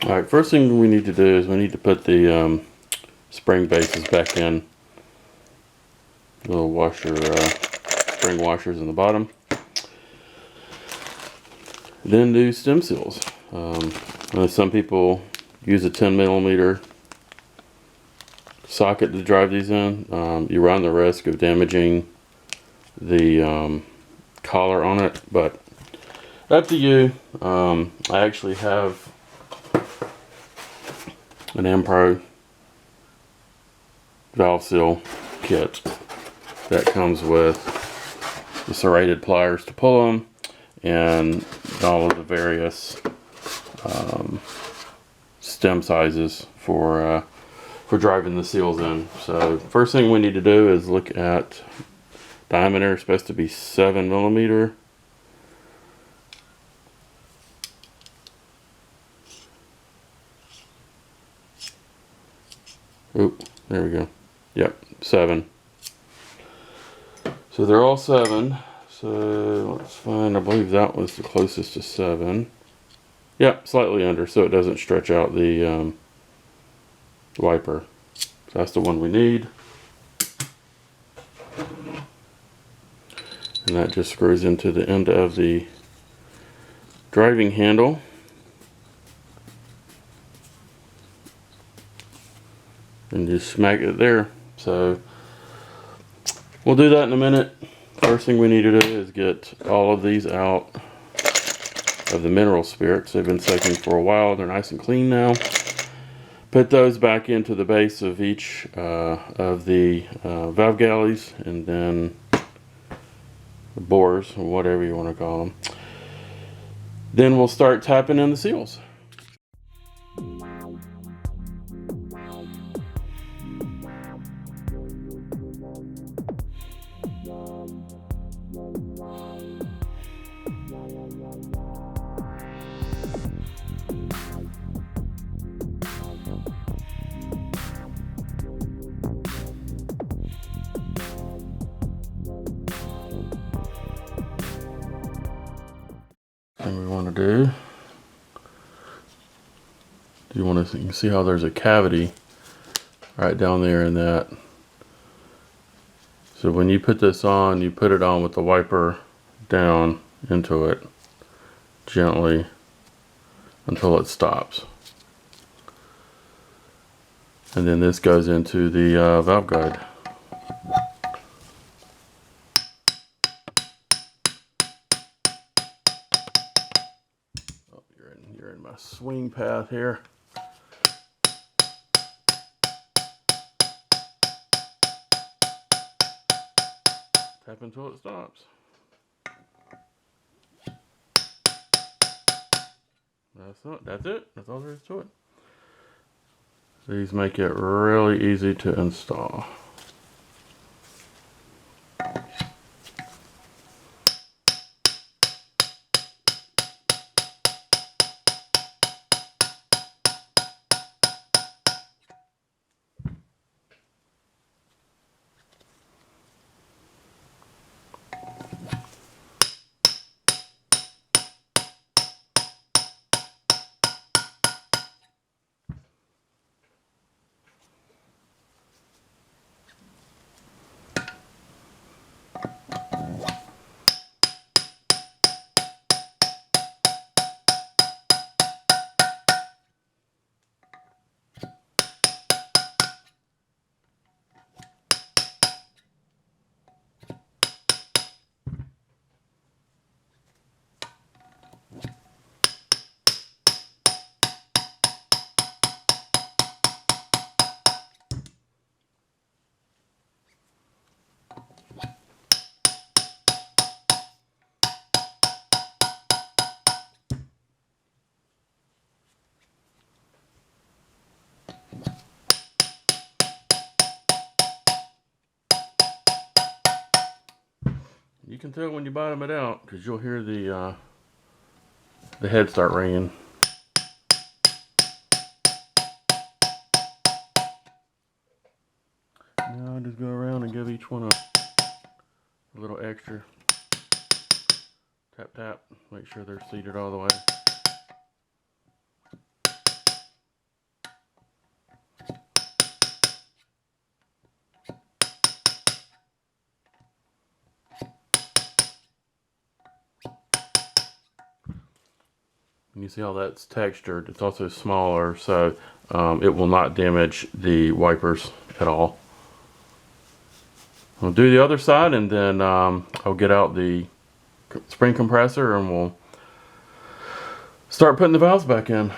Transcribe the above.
Alright, first thing we need to do is we need to put the spring bases back in. Little washer, spring washers in the bottom. Then do stem seals. Some people use a 10mm socket to drive these in. You run the risk of damaging the collar on it, but up to you. I actually have an Ampro valve seal kit that comes with the serrated pliers to pull them and all of the various stem sizes for driving the seals in. So first thing we need to do is look at diameter. It's supposed to be 7mm. Oop, there we go. Yep, 7. So they're all 7. So let's find, I believe that was the closest to 7. Yep, slightly under, so it doesn't stretch out the wiper. So that's the one we need. And that just screws into the end of the driving handle. And just smack it there. So we'll do that in a minute. First thing we need to do is get all of these out of the mineral spirits. They've been soaking for a while. They're nice and clean now. Put those back into the base of each of the valve galleys, and then the bores, or whatever you want to call them. Then we'll start tapping in the seals. Thing we want to do, you can see how there's a cavity right down there in that. So when you put this on, you put it on with the wiper down into it gently until it stops. And then this goes into the valve guide. Oh, you're in my swing path here. Tap until it stops. That's it. That's all there is to it. These make it really easy to install. can tell when you bottom it out because you'll hear the head start ringing. Now I just go around and give each one a little extra tap tap. Make sure they're seated all the way. And you see how that's textured. It's also smaller, so it will not damage the wipers at all. We'll do the other side, and then I'll get out the spring compressor and we'll start putting the valves back in.